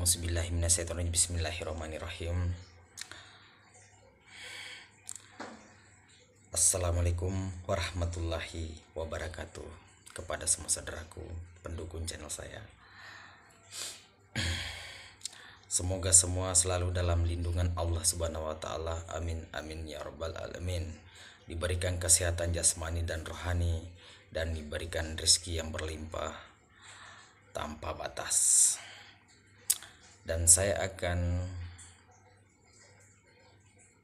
A'udzubillahiminasyaitonirrajim. Bismillahirrahmanirrahim. Assalamualaikum warahmatullahi wabarakatuh kepada semua saudaraku pendukung channel saya. Semoga semua selalu dalam lindungan Allah Subhanahu wa taala. Amin amin ya rabbal alamin. Diberikan kesehatan jasmani dan rohani, dan diberikan rezeki yang berlimpah tanpa batas. Dan saya akan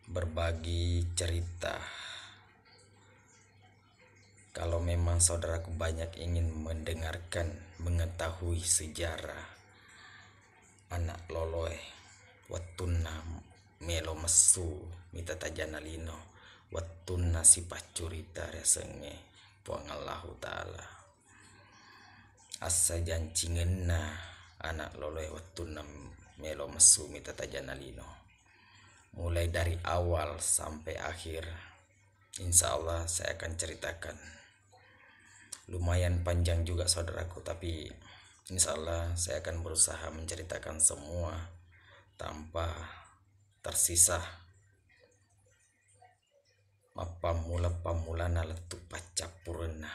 berbagi cerita. Kalau memang saudaraku banyak ingin mendengarkan, mengetahui sejarah anak loloe wattunna melo mesu mita tajanalino wattunna sifat curita resenge puangallahu ta'ala asa jancingenna anak loloe wattunna melo mesu mita tajanalino, mulai dari awal sampai akhir. Insya Allah saya akan ceritakan. Lumayan panjang juga saudaraku, tapi insya Allah saya akan berusaha menceritakan semua tanpa tersisa. Pamula letu pacapurna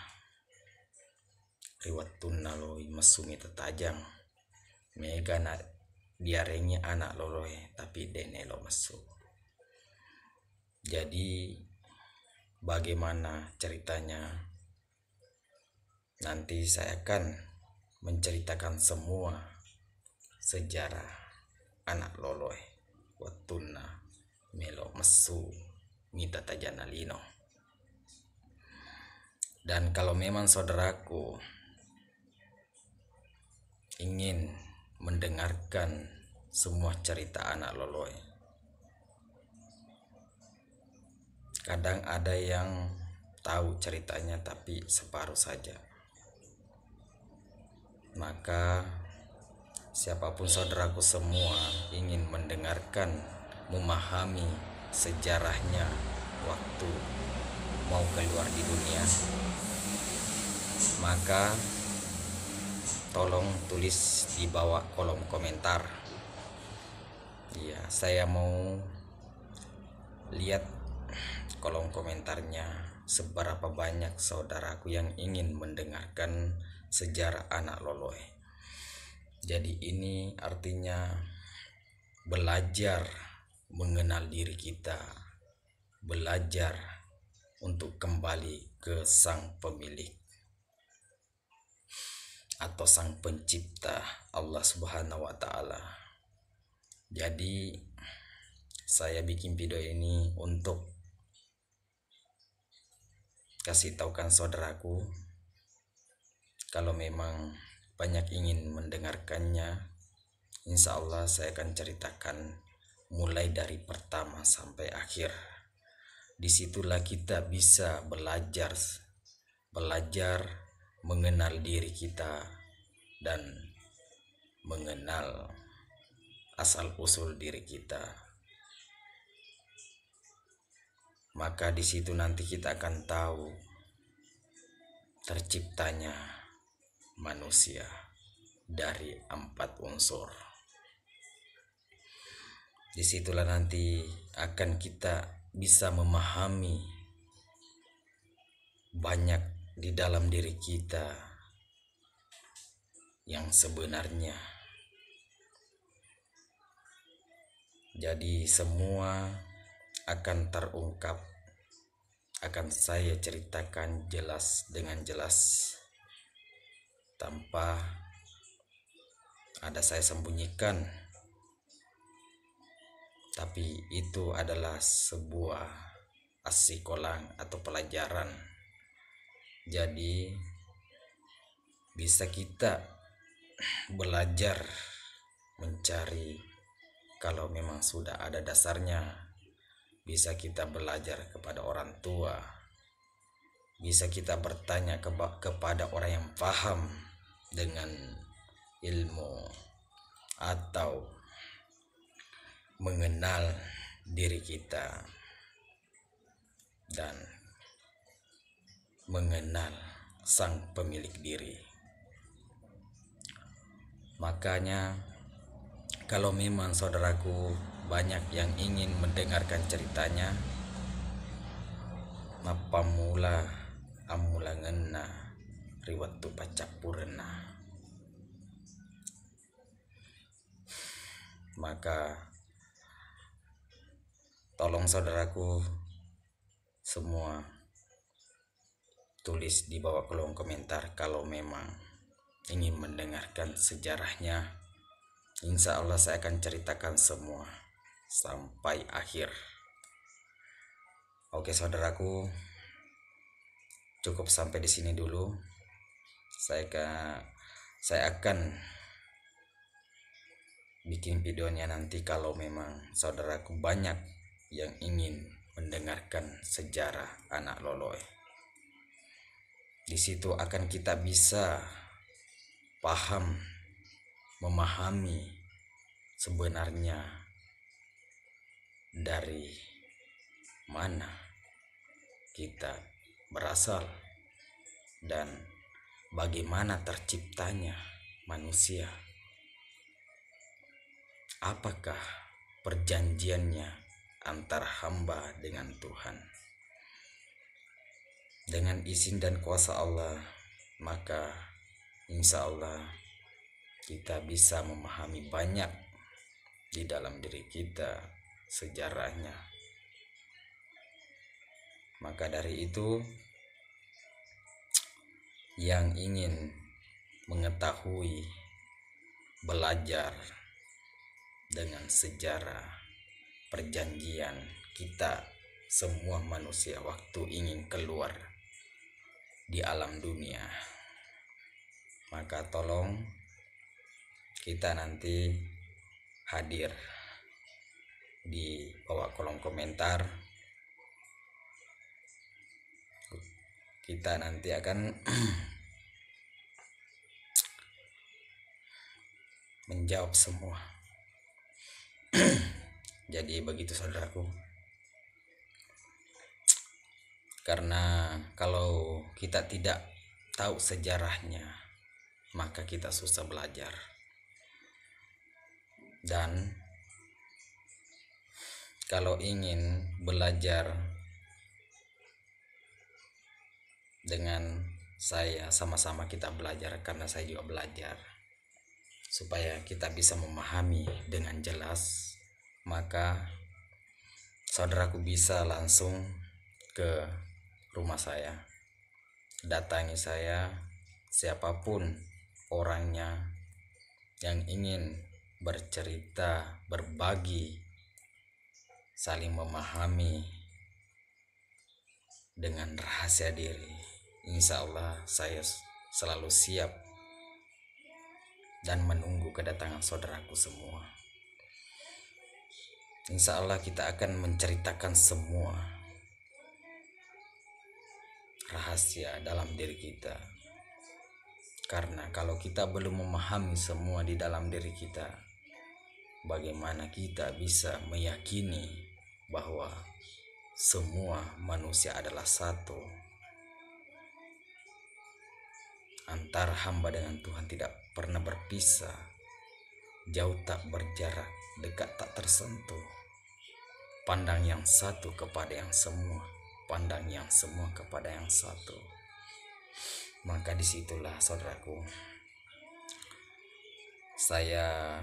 riwatuna loi mesumi tetajang mega na diarenya anak loloe tapi dene lo mesu. Jadi bagaimana ceritanya? Nanti saya akan menceritakan semua sejarah anak loloe watuna melo mesu mita tajanalino. Dan kalau memang saudaraku ingin mendengarkan semua cerita anak loloe, kadang ada yang tahu ceritanya tapi separuh saja. Maka siapapun saudaraku semua ingin mendengarkan, memahami sejarahnya waktu mau keluar di dunia, maka tolong tulis di bawah kolom komentar. Ya, saya mau lihat kolom komentarnya seberapa banyak saudaraku yang ingin mendengarkan sejarah anak loloe. Jadi ini artinya belajar mengenal diri kita, belajar untuk kembali ke sang pemilik atau sang pencipta Allah Subhanahu wa taala. Jadi saya bikin video ini untuk kasih taukan saudaraku, kalau memang banyak ingin mendengarkannya, insya Allah saya akan ceritakan mulai dari pertama sampai akhir. Disitulah kita bisa belajar mengenal diri kita dan mengenal asal usul diri kita. Maka di situ nanti kita akan tahu terciptanya manusia dari 4 unsur. Disitulah nanti akan kita bisa memahami banyak di dalam diri kita yang sebenarnya. Jadi semua akan terungkap, akan saya ceritakan jelas dengan jelas, tanpa ada saya sembunyikan. Tapi itu adalah sebuah asikolang atau pelajaran. Jadi bisa kita belajar mencari, kalau memang sudah ada dasarnya, bisa kita belajar kepada orang tua, bisa kita bertanya kepada orang yang paham dengan ilmu, atau mengenal diri kita dan mengenal sang pemilik diri. Makanya Kalau memang saudaraku banyak yang ingin mendengarkan ceritanya, mapamula amulangenna riwattu pacapurna. Maka tolong saudaraku semua tulis di bawah kolom komentar kalau memang ingin mendengarkan sejarahnya. Insya Allah saya akan ceritakan semua sampai akhir. Oke saudaraku, cukup sampai di sini dulu. Saya akan bikin videonya nanti kalau memang saudaraku banyak yang ingin mendengarkan sejarah anak Loloy. Di situ akan kita bisa paham, memahami sebenarnya dari mana kita berasal dan bagaimana terciptanya manusia. Apakah perjanjiannya antara hamba dengan Tuhan? Dengan izin dan kuasa Allah, maka insya Allah kita bisa memahami banyak di dalam diri kita sejarahnya. Maka dari itu, yang ingin mengetahui, belajar dengan sejarah perjanjian kita semua manusia waktu ingin keluar di alam dunia, maka tolong kita nanti hadir di bawah kolom komentar. Kita nanti akan menjawab semua. Jadi begitu saudaraku. Karena kalau kita tidak tahu sejarahnya, maka kita susah belajar. Dan kalau ingin belajar dengan saya, sama-sama kita belajar, karena saya juga belajar, supaya kita bisa memahami dengan jelas, maka saudaraku bisa langsung ke rumah saya, datangi saya, siapapun orangnya yang ingin bercerita, berbagi, saling memahami dengan rahasia diri. Insya Allah saya selalu siap dan menunggu kedatangan saudaraku semua. Insya Allah kita akan menceritakan semua rahasia dalam diri kita. Karena kalau kita belum memahami semua di dalam diri kita, bagaimana kita bisa meyakini bahwa semua manusia adalah satu? Antara hamba dengan Tuhan tidak pernah berpisah, jauh tak berjarak, dekat tak tersentuh. Pandang yang satu kepada yang semua, pandang yang semua kepada yang satu. Maka disitulah saudaraku, saya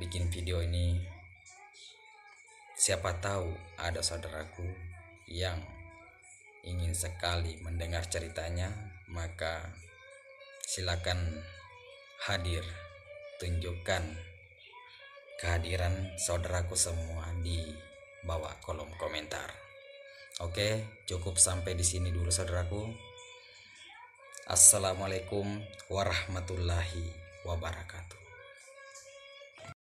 bikin video ini. Siapa tahu ada saudaraku yang ingin sekali mendengar ceritanya, maka silakan hadir, tunjukkan kehadiran saudaraku semua di bawah kolom komentar. Oke, cukup sampai di sini dulu saudaraku. Assalamualaikum warahmatullahi wabarakatuh.